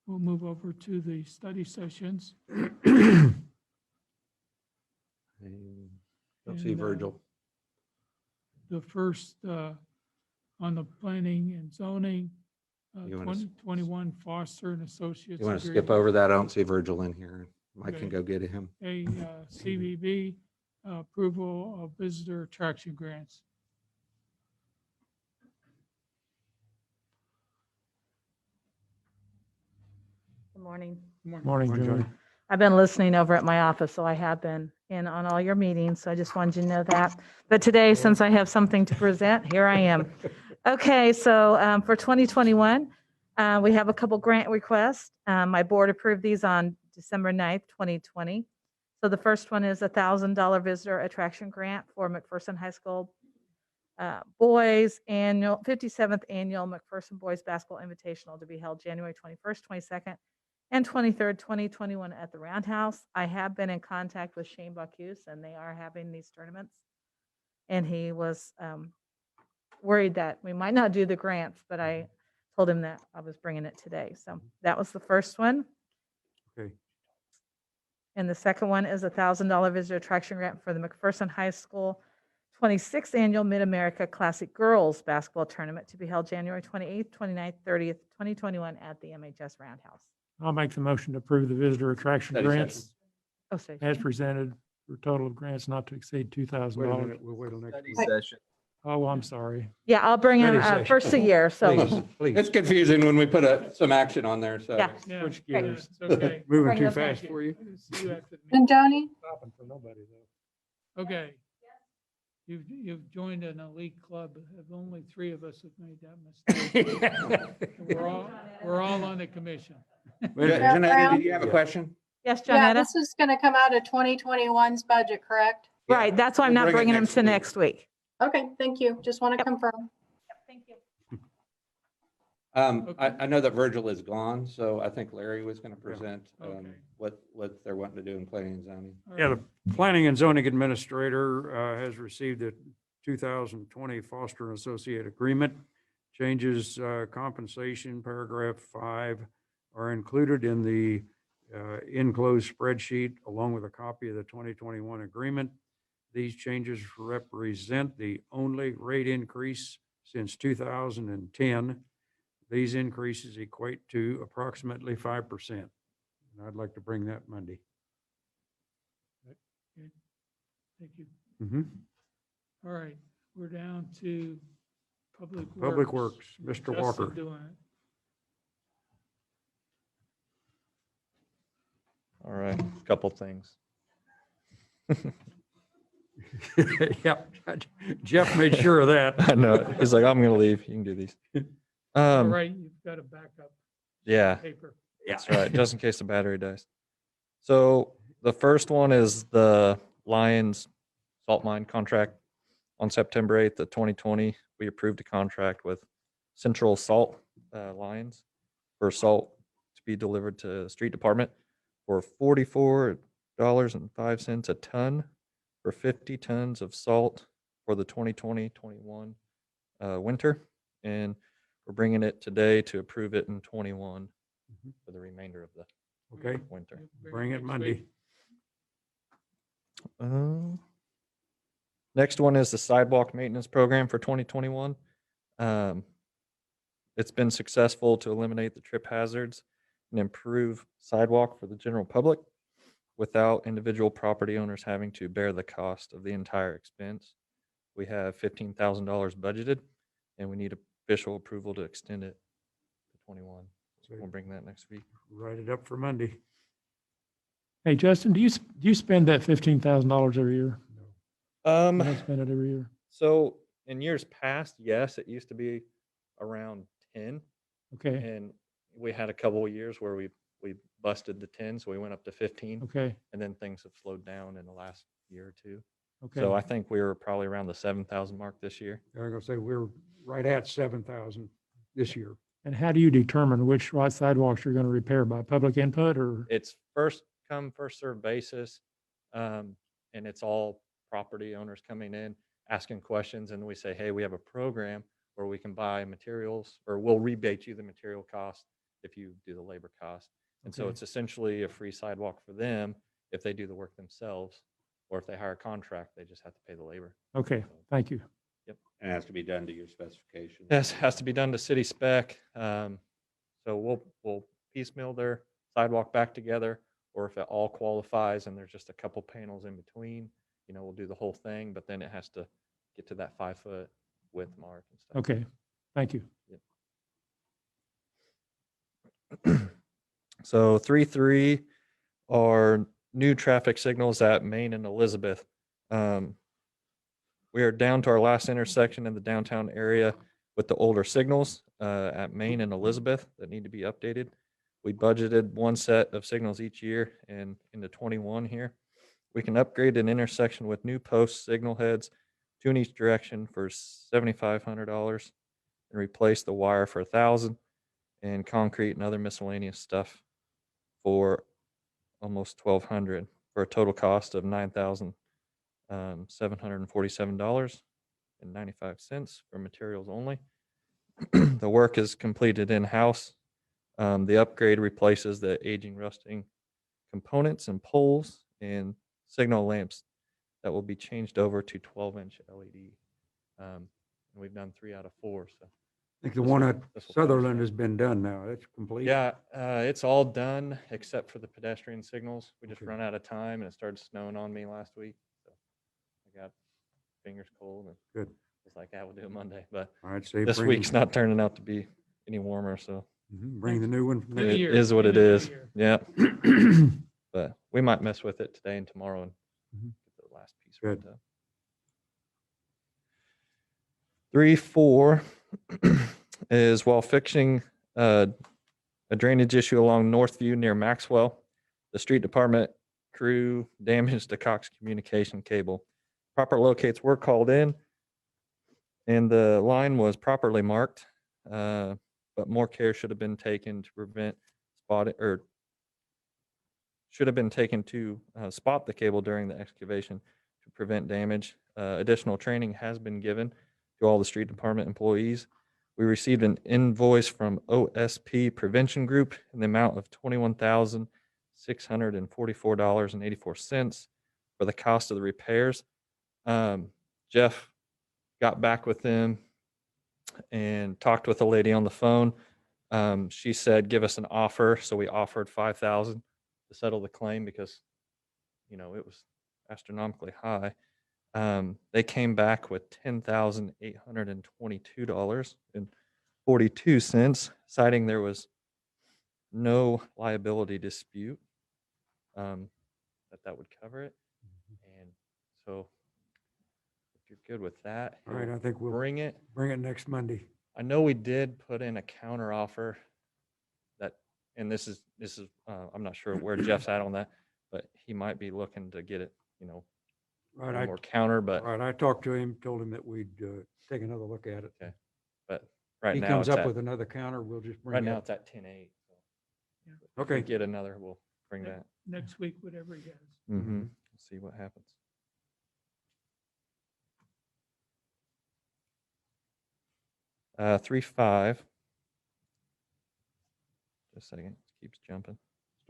we'll move over to the study sessions. Don't see And, Virgil. The first, on the planning and zoning, You wanna s- 2021 Foster and Associates. You want to skip agreement. over that? I don't see Virgil in here. Mike can Okay. go get him. A CVB, approval of visitor attraction grants. Good morning. Morning, Joey. I've been listening over at my office, so I have been in on all your meetings, so I just wanted you to know that. But today, since I have something to present, here I am. Okay, so for 2021, we have a couple grant requests. My board approved these on December 9th, 2020. So the first one is a $1,000 visitor attraction grant for McPherson High School boys annual 57th annual McPherson Boys Basketball Invitational to be held January 21st, 22nd, and 23rd, 2021 at the Roundhouse. I have been in contact with Shane Bacchus, and they are having these tournaments. And he was worried that we might not do the grants, but I told him that I was bringing it today. So that was the first one. Okay. And the second one is a $1,000 visitor attraction grant for the McPherson High School 26th Annual Mid-America Classic Girls Basketball Tournament to be held January 28th, 29th, 30th, 2021 at the MHS Roundhouse. I'll make the motion to approve the visitor attraction Study grants session. Oh, sorry. as presented for a total of grants not to exceed $2,000. We'll wait till next Study week. session. Oh, I'm sorry. Yeah, I'll bring him Study session. first of the year, so. Please, please. It's confusing when we put some action on there, so. Yeah. Yeah, Switch yeah, gears. it's okay. Moving Bring too those back. fast for you. See you after the meeting. And Joni, Stopping for nobody, though. Okay. You've joined an elite club. If only 3 of us have made that mistake. We're all on the commission. Janetta, did you have a question? Yes, yeah, Johnetta? this is going to come out of 2021's budget, correct? Right, that's why I'm We'll not bring it bringing him next to week. next week. Okay, thank you. Just want to Yep. confirm. Thank you. I know that Virgil is gone, so I think Larry was going to present Okay. what they're wanting to do in planning and zoning. All Yeah, right. the Planning and Zoning Administrator has received a 2020 Foster and Associate Agreement. Changes compensation, paragraph 5, are included in the enclosed spreadsheet along with a copy of the 2021 agreement. These changes represent the only rate increase since 2010. These increases equate to approximately 5%. And I'd like to bring that Monday. Thank you. Mhm. All right, we're down to Public Works. Public Works, Mr. Justin Walker. doing it. All right, couple things. Yep, Jeff made sure of that. I know. He's like, I'm gonna leave. You can do these. All right, you've got a backup Yeah, paper. that's right. Just in case the battery dies. So the first one is the Lions salt mine contract. On September 8th of 2020, we approved a contract with Central Salt Lions for salt to be delivered to the street department for $44.05 a ton for 50 tons of salt for the 2020-21 winter. And we're bringing it today to approve it in 21 for the remainder of the Okay, winter. bring it next Monday. week. Next one is the sidewalk maintenance program for 2021. It's been successful to eliminate the trip hazards and improve sidewalk for the general public without individual property owners having to bear the cost of the entire expense. We have $15,000 budgeted, and we need official approval to extend it to 21. So we'll bring that next week. Write it up for Monday. Hey, Justin, do you spend that $15,000 every year? You don't spend it every year? So in years past, yes, it used to be around 10. Okay, And we had a couple of years where we busted the 10, so we went up to 15, okay, and then things have slowed down in the last year or two. okay. So I think we were probably around the 7,000 mark this year. I'm gonna say we're right at 7,000 this year. And how do you determine which sidewalks you're going to repair, by public input or? It's first come, first served basis, and it's all property owners coming in, asking questions, and we say, hey, we have a program where we can buy materials, or we'll rebate you the material cost if you do the labor cost. And so Okay. it's essentially a free sidewalk for them if they do the work themselves, or if they hire a contract, they just have to pay the labor. Okay, thank you. And it has to be done to your specifications. Yes, has to be done to city spec. So we'll piecemeal their sidewalk back together, or if it all qualifies and there's just a couple panels in between, we'll do the whole thing, but then it has to get to that 5-foot width mark and stuff. Okay, thank you. So 3.3 are new traffic signals at Main and Elizabeth. We are down to our last intersection in the downtown area with the older signals at Main and Elizabeth that need to be updated. We budgeted one set of signals each year, and into 21 here. We can upgrade an intersection with new post signal heads, two in each direction for $7,500, and replace the wire for $1,000, and concrete and other miscellaneous stuff for almost $1,200, for a total cost of $9,747.95 for materials only. The work is completed in-house. The upgrade replaces the aging, rusting components and poles and signal lamps that will be changed over to 12-inch LED. And we've done 3 out of 4. So I think the This one will- at this will finish Sutherland that. has been done now. It's complete. yeah, it's all done except for the pedestrian signals. We just Okay. run out of time, and it started snowing on me last week. So I got fingers cold and Good. was like, we'll do it Monday. But All right, say this bring- week's not turning out to be any warmer, so Bring the new one. for New it next- year, is what it end of is. the year. Yeah, but we might mess with it today and tomorrow and Mhm. get the last piece Good. wrapped up. 3.4 is while fixing a drainage issue along Northview near Maxwell, the street department crew damaged the Cox communication cable. Proper locates were called in, and the line was properly marked, but more care should have been taken to prevent spotting, or should have been taken to spot the cable during the excavation to prevent damage. Additional training has been given to all the street department employees. We received an invoice from OSP Prevention Group in the amount of $21,644.84 for the cost of the repairs. Jeff got back with them and talked with a lady on the phone. She said, give us an offer. So we offered $5,000 to settle the claim because, it was astronomically high. They came back with $10,822.42, citing there was no liability dispute, that would cover it. And so if you're good with that, All right, I think we'll bring it. bring it next Monday. I know we did put in a counter offer that, and this is, I'm not sure where Jeff's at on that, but he might be looking to get it, Right, a little more counter, but I talked to him, told him that we'd take another look at it. Okay. right He now comes it's up at, with another counter, we'll just bring right it now up. it's at 10.8. So if we Okay. get another, we'll bring Yeah. that. Next week, whatever he has. Mm-hmm. See what happens. Uh, 3.5. Just a second, it keeps jumping.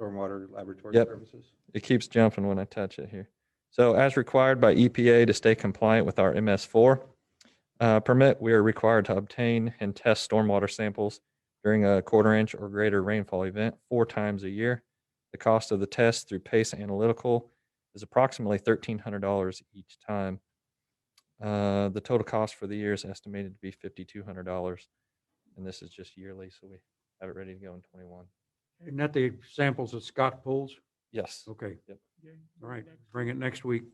Stormwater laboratory Yep. services. It keeps jumping when I touch it here. So as required by EPA to stay compliant with our MS4 permit, we are required to obtain and test stormwater samples during a 1/4 inch or greater rainfall event 4 times a year. The cost of the test through Pace Analytical is approximately $1,300 each time. The total cost for the year is estimated to be $5,200, and this is just yearly, so we have it ready to go in 21. Isn't that the samples that Scott pulls? Yes. Okay, Okay, all right, next bring it next week.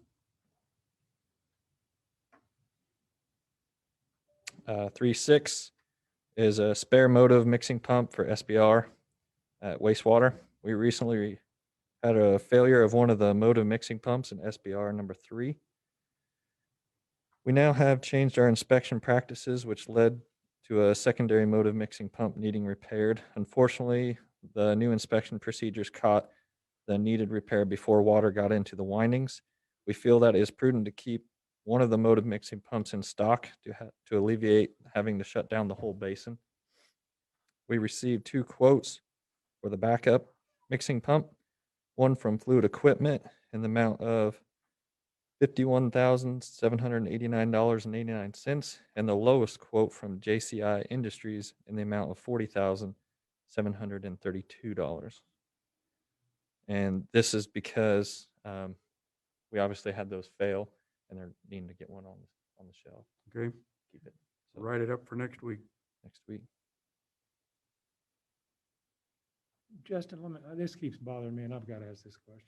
3.6 is a spare motive mixing pump for SBR at wastewater. We recently had a failure of one of the motive mixing pumps in SBR number 3. We now have changed our inspection practices, which led to a secondary motive mixing pump needing repaired. Unfortunately, the new inspection procedures caught the needed repair before water got into the windings. We feel that it is prudent to keep one of the motive mixing pumps in stock to alleviate having to shut down the whole basin. We received 2 quotes for the backup mixing pump, one from Fluid Equipment in the amount of $51,789.89, and the lowest quote from JCI Industries in the amount of $40,732. And this is because we obviously had those fail, and they're needing to get one on the shelf. Okay, Keep it write it up for next week. next week. Justin, this keeps bothering me, and I've got to ask this question.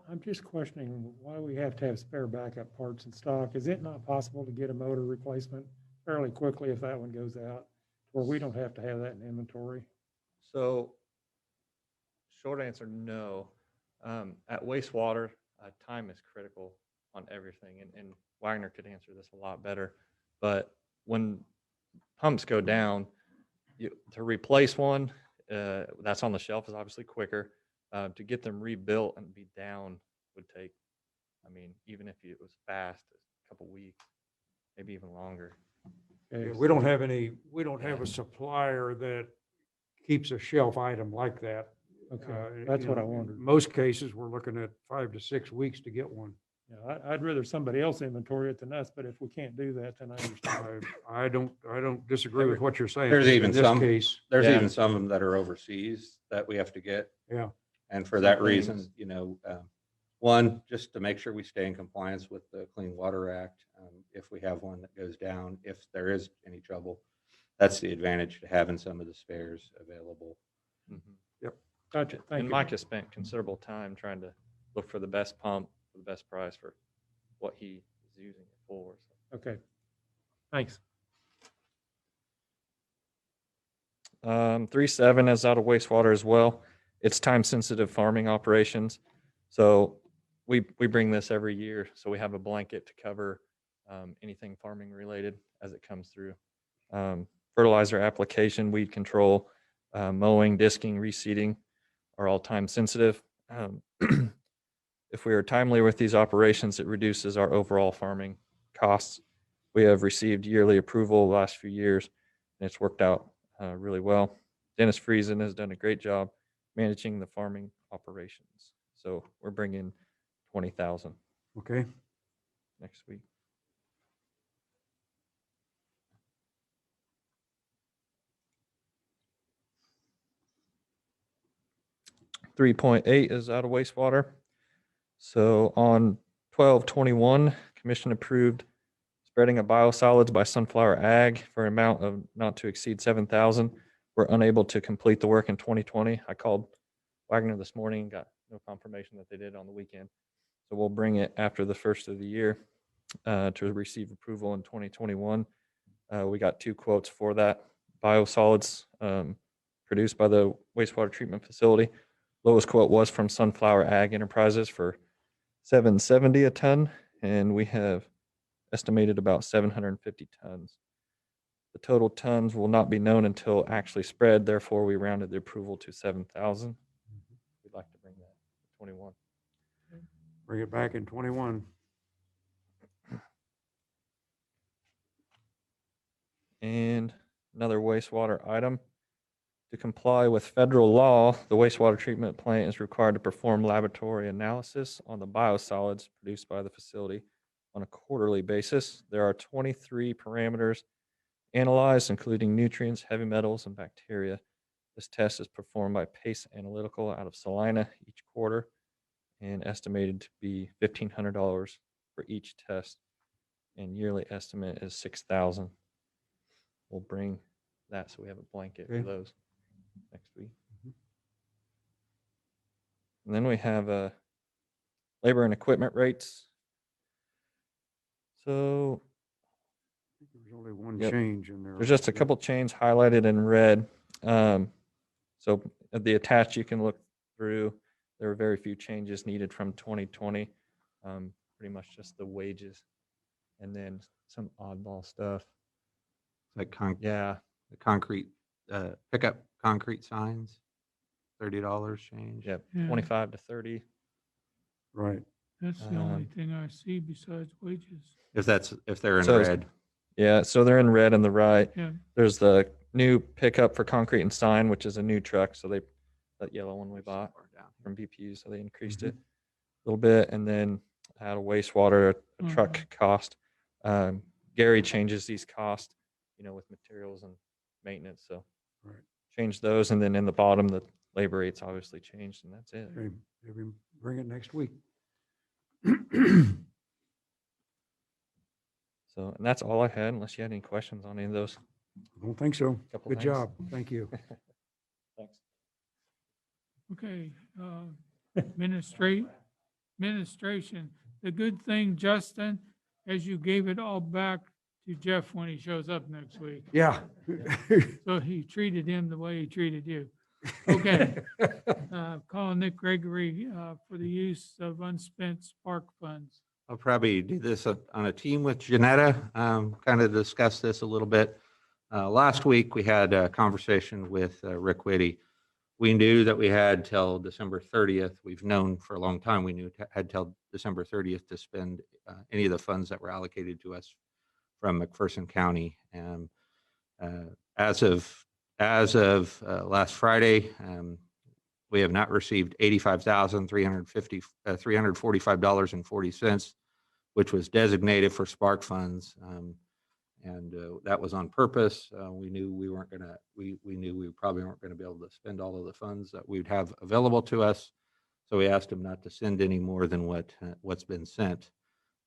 I'm just questioning why we have to have spare backup parts in stock. Is it not possible to get a motor replacement fairly quickly if that one goes out, where we don't have to have that in inventory? So, short answer, no. At wastewater, time is critical on everything, and Wagner could answer this a lot better. But when pumps go down, to replace one that's on the shelf is obviously quicker. To get them rebuilt and be down would take, I mean, even if it was fast, a couple weeks, maybe even longer. Okay, Yeah, we don't have a supplier that keeps a shelf item like that. Okay, that's You what I know, in wondered. Most cases, we're looking at 5 to 6 weeks to get one. Yeah, I'd rather somebody else inventory it than us, but if we can't do that, then I understand. I don't disagree with what you're saying. There's even In this some- case, There's Yeah. even some of them that are overseas that we have to get. yeah, And for that Some reason, things. one, just to make sure we stay in compliance with the Clean Water Act. If we have one that goes down, if there is any trouble, that's the advantage to having some of the spares available. Gotcha, thank And you. Mike has spent considerable time trying to look for the best pump for the best price for what he is using it for. So. Okay, thanks. 3.7 is out of wastewater as well. It's time-sensitive farming operations. So we bring this every year. So we have a blanket to cover anything farming related as it comes through. Fertilizer application, weed control, mowing, disking, reseeding are all time-sensitive. If we are timely with these operations, it reduces our overall farming costs. We have received yearly approval the last few years, and it's worked out really well. Dennis Friesen has done a great job managing the farming operations. So we're bringing 20,000 okay. next week. $3.8 is out of wastewater. So on 12/21, Commission approved spreading of biosolids by Sunflower Ag for an amount of not to exceed 7,000. We're unable to complete the work in 2020. I called Wagner this morning and got no confirmation that they did on the weekend. So we'll bring it after the first of the year to receive approval in 2021. We got 2 quotes for that. Biosolids produced by the wastewater treatment facility. Lowest quote was from Sunflower Ag Enterprises for $770 a ton, and we have estimated about 750 tons. The total tons will not be known until actually spread. Therefore, we rounded the approval to 7,000. We'd like to bring that to 21. Bring it back in 21. And another wastewater item. To comply with federal law, the wastewater treatment plant is required to perform laboratory analysis on the biosolids produced by the facility on a quarterly basis. There are 23 parameters analyzed, including nutrients, heavy metals, and bacteria. This test is performed by Pace Analytical out of Salina each quarter and estimated to be $1,500 for each test. And yearly estimate is 6,000. We'll bring that so we have a blanket Okay. for those next week. And then we have labor and equipment rates. So There's only one Yep. change in there. there's just a couple changes highlighted in red. So at the attached, you can look through. There were very few changes needed from 2020. Pretty much just the wages and then some oddball stuff. Like Yeah, the concrete, pickup concrete signs, $30 change. yep, Yeah. 25 to 30. Right. That's the only Um, thing I see besides wages. If they're in So- red. Yeah, so they're in red on the right. Yeah, There's the new pickup for concrete and sign, which is a new truck. So they that yellow one we bought Far down. from BPU, so they increased it a little bit. And then I had a wastewater, a truck cost. Gary changes these costs, with materials and maintenance, so Right. change those. And then in the bottom, the labor rates obviously changed, and that's it. Okay, maybe bring it next week. So, and that's all I had, unless you had any questions on any of those. Don't think so. Couple Good things. job. Thank you. Thanks. Okay, administration. The good thing, Justin, as you gave it all back to Jeff when he shows up next week. Yeah. So he treated him the way he treated you. Okay. Calling Nick Gregory for the use of unspent spark funds. I'll probably do this on a team with Janetta, kind of discuss this a little bit. Last week, we had a conversation with Rick Whitty. We knew that we had till December 30th. We've known for a long time, we knew had till December 30th to spend any of the funds that were allocated to us from McPherson County. And as of last Friday, we have not received $85,345.40, which was designated for spark funds. And that was on purpose. We knew we weren't gonna, we knew we probably weren't gonna be able to spend all of the funds that we'd have available to us. So we asked them not to send any more than what's been sent.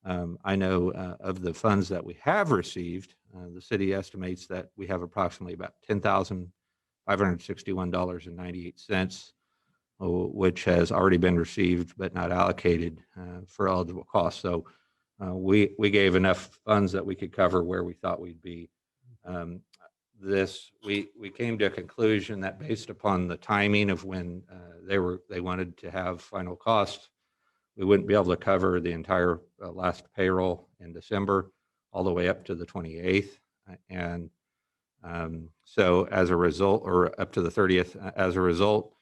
I know of the funds that we have received, the city estimates that we have approximately about $10,561.98, which has already been received but not allocated for eligible costs. So we gave enough funds that we could cover where we thought we'd be. We came to a conclusion that based upon the timing of when they wanted to have final costs, we wouldn't be able to cover the entire last payroll in December all the way up to the 28th. And so as a result, or up to the 30th, as a result,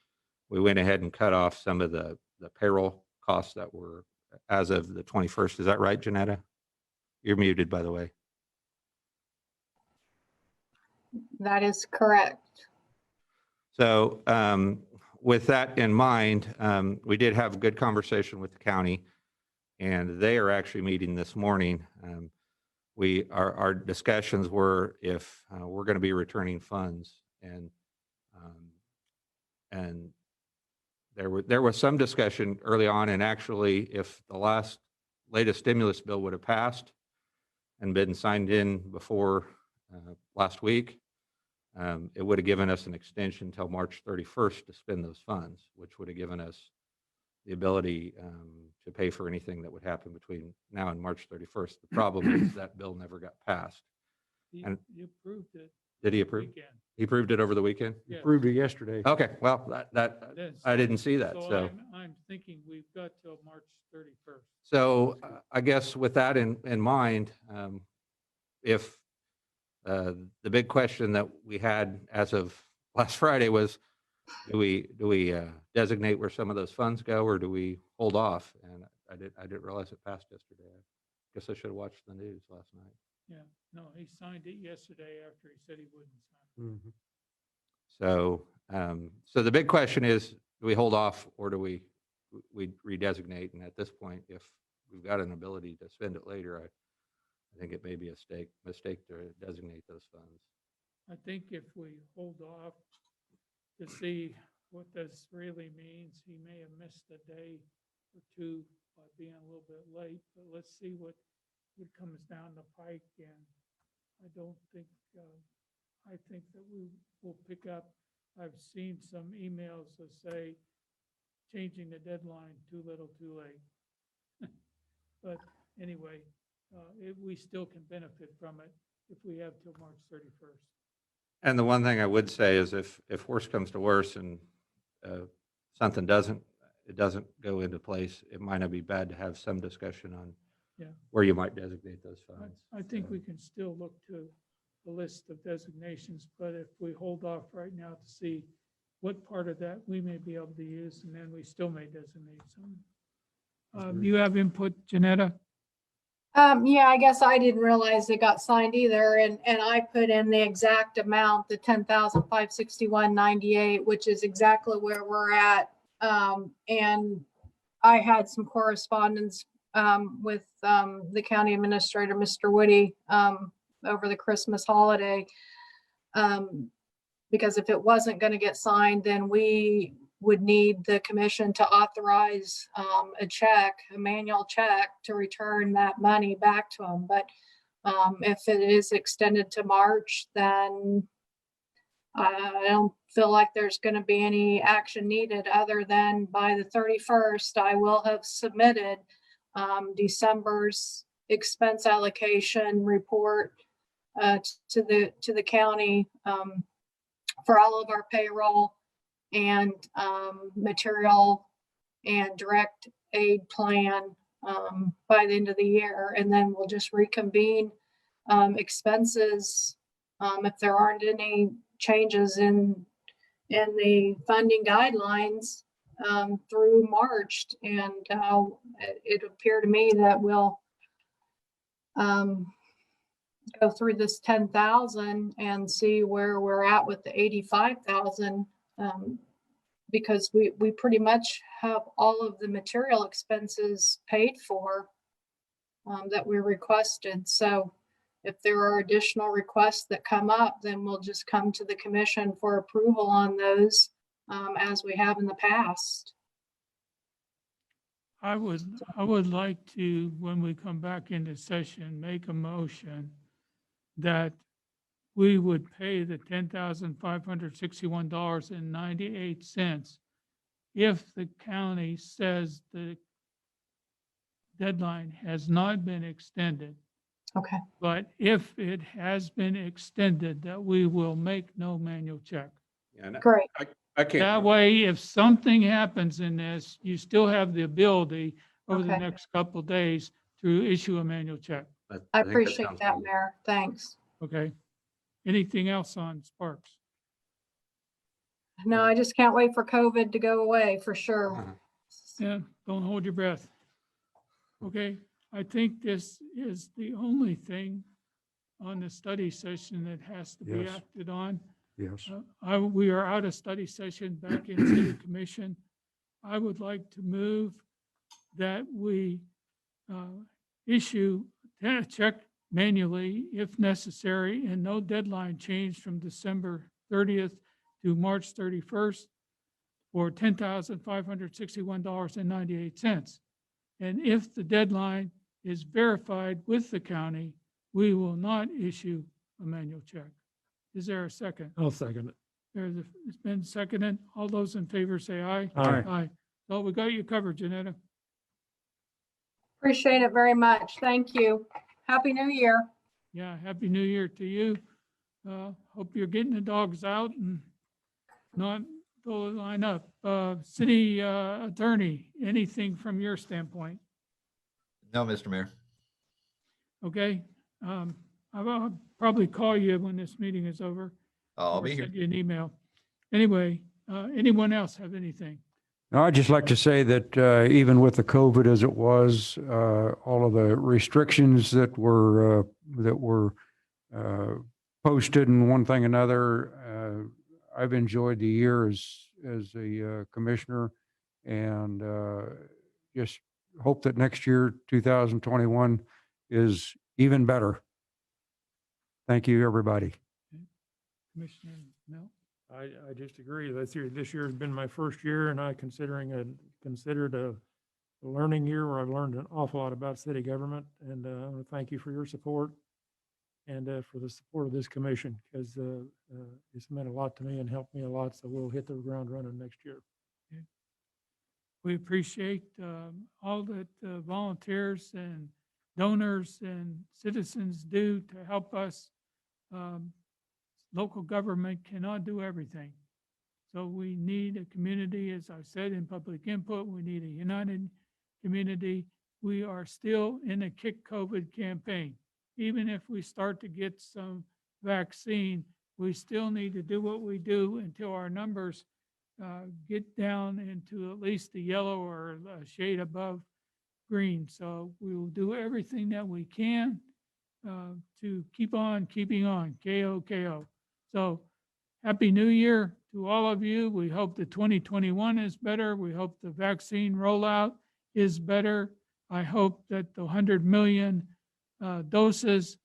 we went ahead and cut off some of the payroll costs that were as of the 21st. Is that right, Janetta? You're muted, by the way. That is correct. So with that in mind, we did have a good conversation with the county, and they are actually meeting this morning. Our discussions were if we're going to be returning funds, and there was some discussion early on, and actually, if the latest stimulus bill would have passed and been signed in before last week, it would have given us an extension until March 31st to spend those funds, which would have given us the ability to pay for anything that would happen between now and March 31st. The problem is that bill never got passed. And- You approved it. Did he approve? Weekend. He approved it over the weekend? Yes. Approved it yesterday. Okay, well, that Yes. I didn't see that, so. I'm thinking we've got till March 31st. So I guess with that in mind, if the big question that we had as of last Friday was, do we designate where some of those funds go, or do we hold off? And I didn't realize it passed yesterday. I guess I should have watched the news last night. Yeah, no, he signed it yesterday after he said he wouldn't sign. Mhm. So the big question is, do we hold off, or do we redesignate? And at this point, if we've got an ability to spend it later, I think it may be a mistake to designate those funds. I think if we hold off to see what this really means, he may have missed a day or two by being a little bit late, but let's see what comes down the pike. And I don't think, I think that we will pick up. I've seen some emails that say changing the deadline too little, too late. But anyway, we still can benefit from it if we have till March 31st. And the one thing I would say is if worse comes to worse and something doesn't go into place, it might not be bad to have some discussion on Yeah. where you might designate those funds. I think So- we can still look to the list of designations, but if we hold off right now to see what part of that we may be able to use, and then we still may designate some. You have input, Janetta? Yeah, I guess I didn't realize it got signed either, and I put in the exact amount, the 10,561.98, which is exactly where we're at. And I had some correspondence, with, the county administrator, Mr. Woody, over the Christmas holiday. Because if it wasn't gonna get signed, then we would need the commission to authorize, a check, a manual check to return that money back to them. But, if it is extended to March, then I don't feel like there's gonna be any action needed other than by the 31st, I will have submitted, December's expense allocation report, to the county, for all of our payroll and, material and direct aid plan, by the end of the year. And then we'll just reconvene, expenses, if there aren't any changes in the funding guidelines, through March. And, it appeared to me that we'll, go through this 10,000 and see where we're at with the 85,000, because we pretty much have all of the material expenses paid for, that we requested. So if there are additional requests that come up, then we'll just come to the commission for approval on those, as we have in the past. I would like to, when we come back into session, make a motion that we would pay the $10,561.98 if the county says the deadline has not been extended. Okay. But if it has been extended, that we will make no manual check. Yeah, and Great. I That can't, way, if something happens in this, you still have the ability over the Okay. next couple of days to issue a manual check. I think that appreciate sounds that, good. Mayor. Thanks. Okay? Anything else on Sparks? No, I just can't wait for COVID to go away for sure. Uh-huh. Yeah, don't hold your breath. Okay, I think this is the only thing on the study session that has to be Yes. acted on. Yes. We are out of study session, back in city commission. I would like to move that we issue a check manually if necessary and no deadline change from December 30th to March 31st for $10,561.98. And if the deadline is verified with the county, we will not issue a manual check. Is there a second? I'll second it. It's been seconded. All those in favor say aye. Aye. Aye. So we got you covered, Janetta. Appreciate it very much. Thank you. Happy New Year. Yeah, Happy New Year to you. Hope you're getting the dogs out and not go line up. City attorney, anything from your standpoint? No, Mr. Mayor. Okay. I'll probably call you when this meeting is over. I'll or be here. send you an email. Anyway, anyone else have anything? No, I'd just like to say that even with the COVID as it was, all of the restrictions that were posted and one thing another, I've enjoyed the year as a commissioner, and just hope that next year, 2021, is even better. Thank you, everybody. Commissioner Mel? I just agree. This year has been my first year, and I considered a learning year where I've learned an awful lot about city government. And I want to thank you for your support and for the support of this commission, because it's meant a lot to me and helped me a lot. So we'll hit the ground running next year. We appreciate all that volunteers and donors and citizens do to help us. Local government cannot do everything. So we need a community, as I've said in public input, we need a united community. We are still in a kick COVID campaign. Even if we start to get some vaccine, we still need to do what we do until our numbers get down into at least the yellow or a shade above green. So we will do everything that we can to keep on keeping on, KO, KO. So Happy New Year to all of you. We hope that 2021 is better. We hope the vaccine rollout is better. I hope that the 100 million doses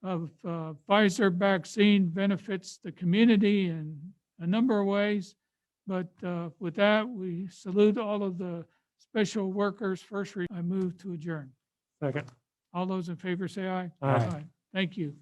of Pfizer vaccine benefits the community in a number of ways. But with that, we salute all of the special workers. First, I move to adjourn. Second. All those in favor say aye. Aye. Thank you.